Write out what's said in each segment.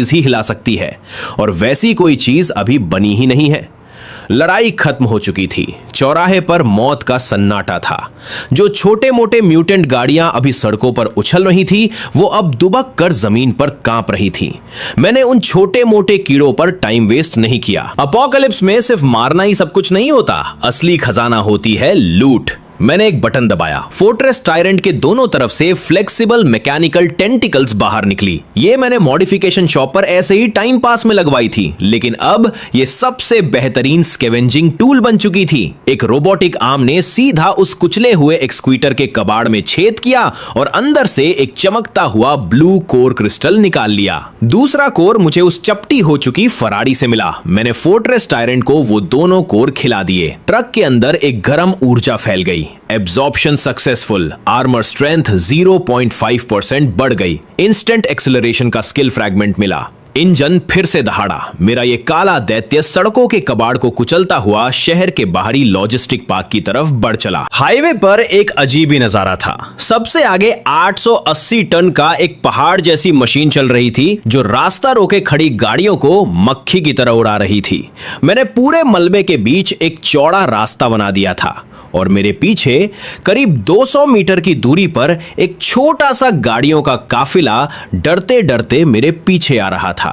ही हिला सकती है, और वैसी कोई चीज अभी बनी ही नहीं है। लड़ाई खत्म हो चुकी थी। चौराहे पर मौत का सन्नाटा था। जो छोटे मोटे म्यूटेंट गाड़ियां अभी सड़कों पर उछल रही थी, वो अब दुबक कर जमीन पर कांप रही थी। मैंने उन छोटे मोटे कीड़ों पर टाइम वेस्ट नहीं किया। अपोकलिप्स में सिर्फ मारना ही सब कुछ नहीं होता, असली खजाना होती है लूट। मैंने एक बटन दबाया। फोर्ट्रेस टायरेंट के दोनों तरफ से फ्लेक्सिबल मैकेनिकल टेंटिकल्स बाहर निकली। ये मैंने मॉडिफिकेशन शॉप पर ऐसे ही टाइम पास में लगवाई थी, लेकिन अब ये सबसे बेहतरीन स्कैवेंजिंग टूल बन चुकी थी। एक रोबोटिक आर्म ने सीधा उस कुचले हुए एक्सक्वीटर के कबाड़ में छेद किया और अंदर से एक चमकता हुआ ब्लू कोर क्रिस्टल निकाल लिया। दूसरा कोर मुझे उस चपटी हो चुकी फरारी से मिला। मैंने फोर्ट्रेस टायरेंट को वो दोनों कोर खिला दिए। ट्रक के अंदर एक गर्म ऊर्जा फैल गई। Absorption successful. आर्मर स्ट्रेंथ 0.5% बढ़ गई। इंस्टेंट एक्सेलरेशन का स्किल फ्रैगमेंट मिला। इंजन फिर से दहाड़ा। मेरा ये काला दैत्य सड़कों के कबाड़ को कुचलता हुआ शहर के बाहरी लॉजिस्टिक पार्क की तरफ बढ़ चला। हाईवे पर एक अजीब ही नजारा था। सबसे आगे 880 टन का एक पहाड़ जैसी मशीन चल रही थी, जो रास्ता रोके खड़ी गाड़ियों को मक्खी की तरह उड़ा रही थी। मैंने पूरे मलबे के बीच एक चौड़ा रास्ता बना दिया था और मेरे पीछे करीब 200 मीटर की दूरी पर एक छोटा सा गाड़ियों का काफिला डरते डरते मेरे पीछे आ रहा था।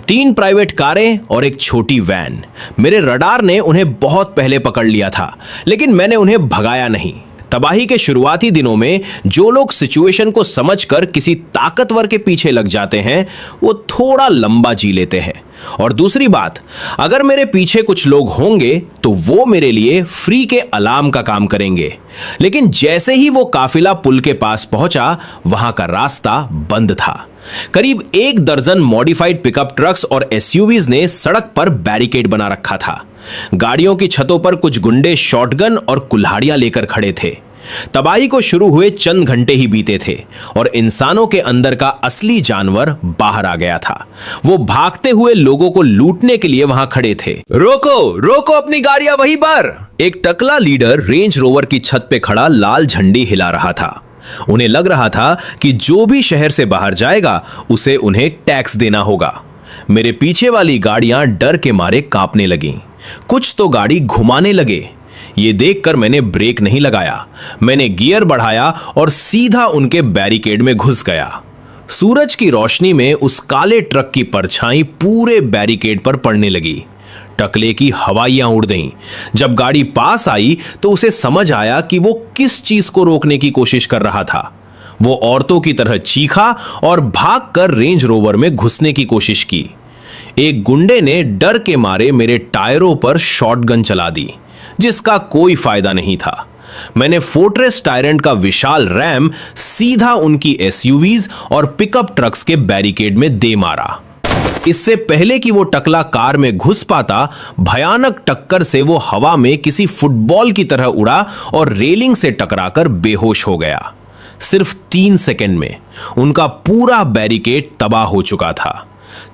3 प्राइवेट कारें और एक छोटी वैन। मेरे रडार ने उन्हें बहुत पहले पकड़ लिया था, लेकिन मैंने उन्हें भगाया नहीं। तबाही के शुरुआती दिनों में जो लोग सिचुएशन को समझकर किसी ताकतवर के पीछे लग जाते हैं, वो थोड़ा लंबा जी लेते हैं। और दूसरी बात, अगर मेरे पीछे कुछ लोग होंगे तो वो मेरे लिए फ्री के अलार्म का काम करेंगे। लेकिन जैसे ही वो काफिला पुल के पास पहुंचा, वहां का रास्ता बंद था। करीब 1 दर्जन मॉडिफाइड पिकअप ट्रक्स और एसयूवीज ने सड़क पर बैरिकेड बना रखा था। गाड़ियों की छतों पर कुछ गुंडे शॉटगन और कुल्हाड़ियां लेकर खड़े थे। तबाही को शुरू हुए चंद घंटे ही बीते थे और इंसानों के अंदर का असली जानवर बाहर आ गया था। वो भागते हुए लोगों को लूटने के लिए वहां खड़े थे। रोको रोको अपनी गाड़ियां वहीं पर। एक टकला लीडर रेंज रोवर की छत पे खड़ा लाल झंडी हिला रहा था। उन्हें लग रहा था कि जो भी शहर से बाहर जाएगा उसे उन्हें टैक्स देना होगा। मेरे पीछे वाली गाड़ियां डर के मारे कांपने लगीं। कुछ तो गाड़ी घुमाने लगे। ये देखकर मैंने ब्रेक नहीं लगाया। मैंने गियर बढ़ाया और सीधा उनके बैरिकेड में घुस गया। सूरज की रोशनी में उस काले ट्रक की परछाई पूरे बैरिकेड पर पड़ने लगी। टकले की हवाइयां उड़ गईं। जब गाड़ी पास आई तो उसे समझ आया कि वो किस चीज को रोकने की कोशिश कर रहा था। वो औरतों की तरह चीखा और भागकर रेंज रोवर में घुसने की कोशिश की। एक गुंडे ने डर के मारे मेरे टायरों पर शॉटगन चला दी, जिसका कोई फायदा नहीं था। मैंने फोर्ट्रेस टायरेंट का विशाल रैम सीधा उनकी एसयूवीज और पिकअप ट्रक्स के बैरिकेड में दे मारा। इससे पहले कि वो टकला कार में घुस पाता, भयानक टक्कर से वो हवा में किसी फुटबॉल की तरह उड़ा और रेलिंग से टकराकर बेहोश हो गया। सिर्फ 3 सेकंड में उनका पूरा बैरिकेड तबाह हो चुका था।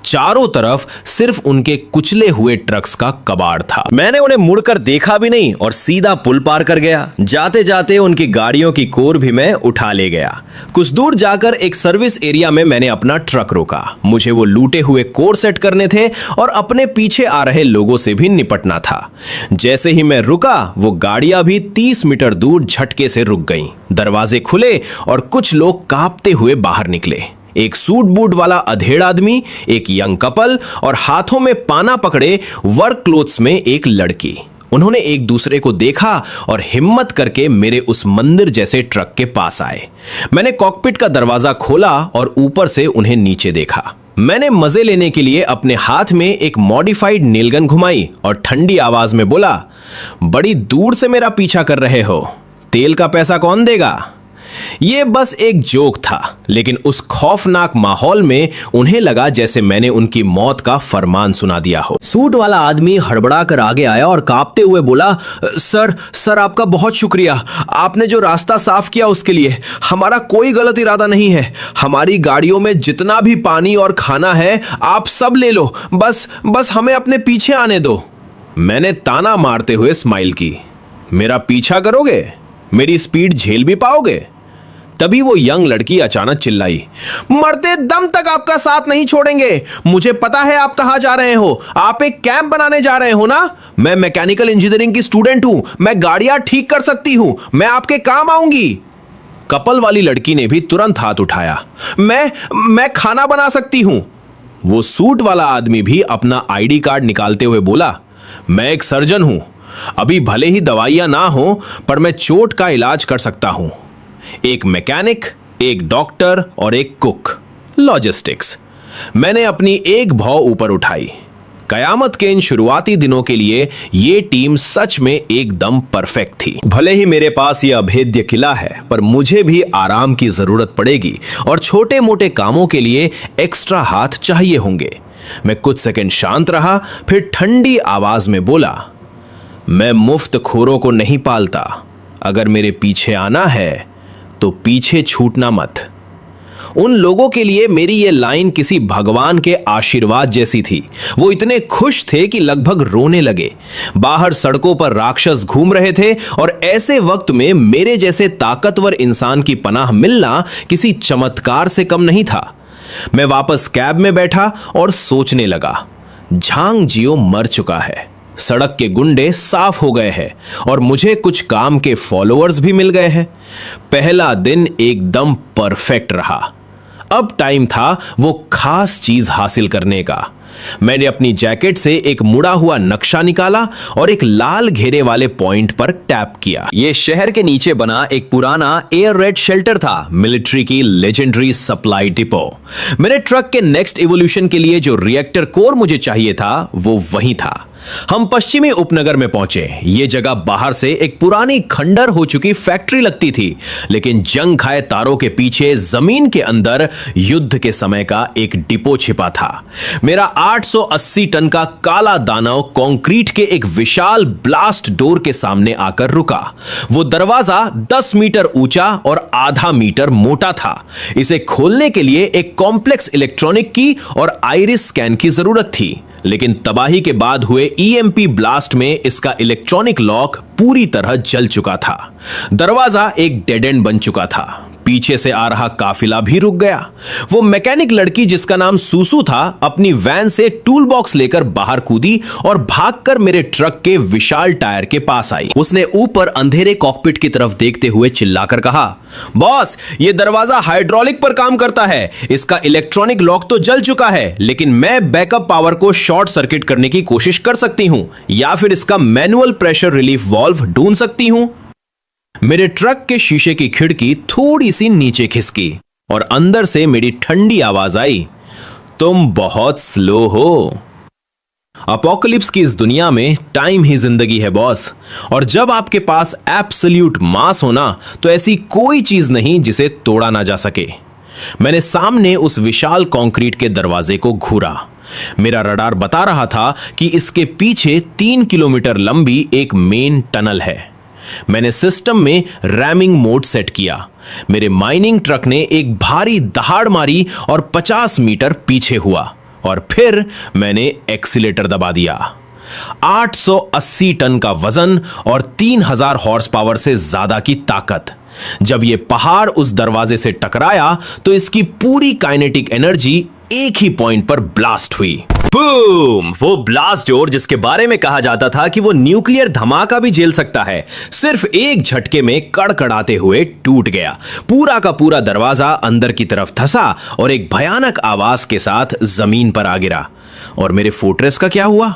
चारों तरफ सिर्फ उनके कुचले हुए ट्रक्स का कबाड़ था। मैंने उन्हें मुड़कर देखा भी नहीं और सीधा पुल पार कर गया। जाते जाते उनकी गाड़ियों की कोर भी मैं उठा ले गया। कुछ दूर जाकर एक सर्विस एरिया में मैंने अपना ट्रक रोका। मुझे वो लूटे हुए कोर सेट करने थे और अपने पीछे आ रहे लोगों से भी निपटना था। जैसे ही मैं रुका, वो गाड़ियां भी 30 मीटर दूर झटके से रुक गईं। दरवाजे खुले और कुछ लोग कांपते हुए बाहर निकले। एक सूट बूट वाला अधेड़ आदमी, एक यंग कपल और हाथों में पाना पकड़े वर्क क्लोथ्स में एक लड़की। उन्होंने एक दूसरे को देखा और हिम्मत करके मेरे उस मंदिर जैसे ट्रक के पास आए। मैंने कॉकपिट का दरवाजा खोला और ऊपर से उन्हें नीचे देखा। मैंने मजे लेने के लिए अपने हाथ में एक मॉडिफाइड नीलगन घुमाई और ठंडी आवाज में बोला, बड़ी दूर से मेरा पीछा कर रहे हो, तेल का पैसा कौन देगा? ये बस एक जोक था, लेकिन उस खौफनाक माहौल में उन्हें लगा जैसे मैंने उनकी मौत का फरमान सुना दिया हो। सूट वाला आदमी हड़बड़ा कर आगे आया और कांपते हुए बोला, सर आपका बहुत शुक्रिया। आपने जो रास्ता साफ किया उसके लिए। हमारा कोई गलत इरादा नहीं है। हमारी गाड़ियों में जितना भी पानी और खाना है आप सब ले लो, बस हमें अपने पीछे आने दो। मैंने ताना मारते हुए स्माइल की। मेरा पीछा करोगे? मेरी स्पीड झेल भी पाओगे? तभी वो यंग लड़की अचानक चिल्लाई, मरते दम तक आपका साथ नहीं छोड़ेंगे। मुझे पता है आप कहां जा रहे हो। आप एक कैंप बनाने जा रहे हो ना। मैं मैकेनिकल इंजीनियरिंग की स्टूडेंट हूं। मैं गाड़ियां ठीक कर सकती हूं। मैं आपके काम आऊंगी। कपल वाली लड़की ने भी तुरंत हाथ उठाया। मैं खाना बना सकती हूं। वो सूट वाला आदमी भी अपना आईडी कार्ड निकालते हुए बोला, मैं एक सर्जन हूं। अभी भले ही दवाइयां ना हो, पर मैं चोट का इलाज कर सकता हूं। एक मैकेनिक, एक डॉक्टर और एक कुक, लॉजिस्टिक्स। मैंने अपनी एक भौं ऊपर उठाई। कयामत के इन शुरुआती दिनों के लिए यह टीम सच में एकदम परफेक्ट थी। भले ही मेरे पास यह अभेद्य किला है, पर मुझे भी आराम की जरूरत पड़ेगी और छोटे मोटे कामों के लिए एक्स्ट्रा हाथ चाहिए होंगे। मैं कुछ सेकंड शांत रहा, फिर ठंडी आवाज में बोला, मैं मुफ्त खोरों को नहीं पालता। अगर मेरे पीछे आना है तो पीछे छूटना मत। उन लोगों के लिए मेरी यह लाइन किसी भगवान के आशीर्वाद जैसी थी। वो इतने खुश थे कि लगभग रोने लगे। बाहर सड़कों पर राक्षस घूम रहे थे और ऐसे वक्त में मेरे जैसे ताकतवर इंसान की पनाह मिलना किसी चमत्कार से कम नहीं था। मैं वापस कैब में बैठा और सोचने लगा, झांग जियो मर चुका है, सड़क के गुंडे साफ हो गए हैं और मुझे कुछ काम के फॉलोअर्स भी मिल गए हैं। पहला दिन एकदम परफेक्ट रहा। अब टाइम था वो खास चीज हासिल करने का। मैंने अपनी जैकेट से एक मुड़ा हुआ नक्शा निकाला और एक लाल घेरे वाले पॉइंट पर टैप किया। यह शहर के नीचे बना एक पुराना एयर रेड शेल्टर था, मिलिट्री की लेजेंडरी सप्लाई डिपो। मेरे ट्रक के नेक्स्ट इवोल्यूशन के लिए जो रिएक्टर कोर मुझे चाहिए था वो वहीं था। हम पश्चिमी उपनगर में पहुंचे। यह जगह बाहर से एक पुरानी खंडर हो चुकी फैक्ट्री लगती थी, लेकिन जंग खाए तारों के पीछे जमीन के अंदर युद्ध के समय का एक डिपो छिपा था। मेरा 880 टन का काला दानव कंक्रीट के एक विशाल ब्लास्ट डोर के सामने आकर रुका। वो दरवाजा 10 मीटर ऊंचा और आधा मीटर मोटा था। इसे खोलने के लिए एक कॉम्प्लेक्स इलेक्ट्रॉनिक की और आइरिस स्कैन की जरूरत थी, लेकिन तबाही के बाद हुए ईएमपी ब्लास्ट में इसका इलेक्ट्रॉनिक लॉक पूरी तरह जल चुका था। दरवाजा एक डेड एंड बन चुका था। पीछे से आ रहा काफिला भी रुक गया। वो मैकेनिक लड़की जिसका नाम सूसू था, अपनी वैन से टूल बॉक्स लेकर बाहर कूदी और भागकर मेरे ट्रक के विशाल टायर के पास आई। उसने ऊपर अंधेरे कॉकपिट की तरफ देखते हुए चिल्लाकर कहा, बॉस, ये दरवाजा हाइड्रोलिक पर काम करता है। इसका इलेक्ट्रॉनिक लॉक तो जल चुका है, लेकिन मैं बैकअप पावर को शॉर्ट सर्किट करने की कोशिश कर सकती हूं, या फिर इसका मैनुअल प्रेशर रिलीफ वाल्व ढूंढ सकती हूं। मेरे ट्रक के शीशे की खिड़की थोड़ी सी नीचे खिसकी और अंदर से मेरी ठंडी आवाज आई, तुम बहुत स्लो हो। अपोकलिप्स की इस दुनिया में टाइम ही जिंदगी है बॉस, और जब आपके पास एब्सोल्यूट मास होना तो ऐसी कोई चीज नहीं जिसे तोड़ा ना जा सके। मैंने सामने उस विशाल कंक्रीट के दरवाजे को घूरा। मेरा रडार बता रहा था कि इसके पीछे 3 किलोमीटर लंबी एक मेन टनल है। मैंने सिस्टम में रैमिंग मोड सेट किया। मेरे माइनिंग ट्रक ने एक भारी दहाड़ मारी और 50 मीटर पीछे हुआ, और फिर मैंने एक्सीलेटर दबा दिया। 880 टन का वजन और 3000 हॉर्स पावर से ज्यादा की ताकत। जब यह पहाड़ उस दरवाजे से टकराया तो इसकी पूरी काइनेटिक एनर्जी एक ही पॉइंट पर ब्लास्ट हुई। बूम! वो ब्लास्ट डोर जिसके बारे में कहा जाता था कि वो न्यूक्लियर धमाका भी झेल सकता है, सिर्फ एक झटके में कड़कड़ाते हुए टूट गया। पूरा का पूरा दरवाजा अंदर की तरफ धंसा और एक भयानक आवाज के साथ जमीन पर आ गिरा। और मेरे फोर्ट्रेस का क्या हुआ?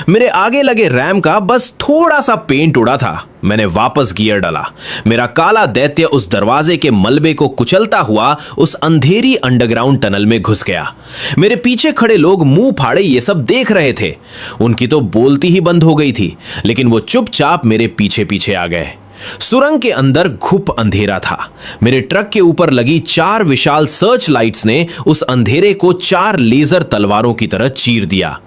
मेरे आगे लगे रैम का बस थोड़ा सा पेंट उड़ा था। मैंने वापस गियर डाला। मेरा काला दैत्य उस दरवाजे के मलबे को कुचलता हुआ उस अंधेरी अंडरग्राउंड टनल में घुस गया। मेरे पीछे खड़े लोग मुंह फाड़े ये सब देख रहे थे। उनकी तो बोलती ही बंद हो गई थी, लेकिन वो चुपचाप मेरे पीछे पीछे आ गए। सुरंग के अंदर घुप अंधेरा था। मेरे ट्रक के ऊपर लगी 4 विशाल सर्च लाइट्स ने उस अंधेरे को 4 लेजर तलवारों की तरह चीर दिया।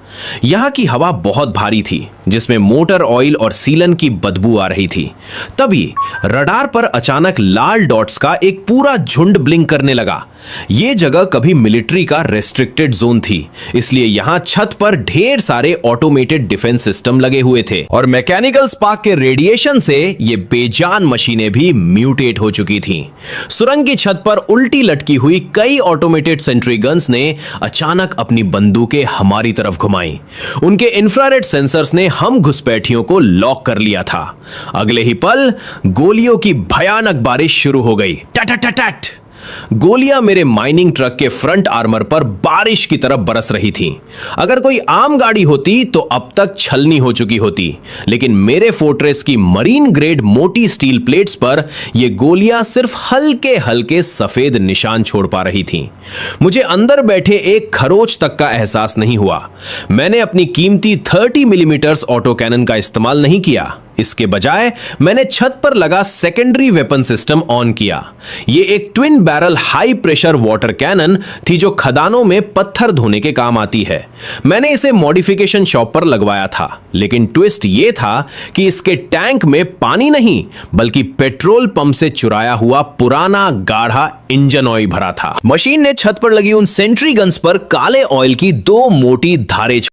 यहां की हवा बहुत भारी थी, जिसमें मोटर ऑयल और सीलन की बदबू आ रही थी। तभी रडार पर अचानक लाल डॉट्स का एक पूरा झुंड ब्लिंक करने लगा। यह जगह कभी मिलिट्री का रेस्ट्रिक्टेड जोन थी, इसलिए यहां छत पर ढेर सारे ऑटोमेटेड डिफेंस सिस्टम लगे हुए थे और मैकेनिकल स्पार्क के रेडिएशन से ये बेजान मशीनें भी म्यूटेट हो चुकी थीं। सुरंग की छत पर उल्टी लटकी हुई कई ऑटोमेटेड सेंट्री गन्स ने अचानक अपनी बंदूकें हमारी तरफ घुमाई। उनके इंफ्रारेड सेंसर्स ने हम घुसपैठियों को लॉक कर लिया था। अगले ही पल गोलियों की भयानक बारिश शुरू हो गई। टट गोलियां मेरे माइनिंग ट्रक के फ्रंट आर्मर पर बारिश की तरह बरस रही थीं। अगर कोई आम गाड़ी होती तो अब तक छलनी हो चुकी होती, लेकिन मेरे फोर्ट्रेस की मरीन ग्रेड मोटी स्टील प्लेट्स पर यह गोलियां सिर्फ हल्के हल्के सफेद निशान छोड़ पा रही थीं। मुझे अंदर बैठे एक खरोच तक का एहसास नहीं हुआ। मैंने अपनी कीमती 30 मिलीमीटर ऑटो कैनन का इस्तेमाल नहीं किया। इसके बजाय मैंने छत पर लगा सेकेंडरी वेपन सिस्टम ऑन किया। यह एक twin barrel high pressure water cannon थी जो खदानों में पत्थर धोने के काम आती है। मैंने इसे मॉडिफिकेशन शॉप पर लगवाया था, लेकिन ट्विस्ट यह था कि इसके टैंक में पानी नहीं बल्कि पेट्रोल पंप से चुराया हुआ पुराना गाढ़ा इंजन ऑयल भरा था। मशीन ने छत पर लगी उन सेंट्री गन्स पर काले ऑयल की 2 मोटी धारें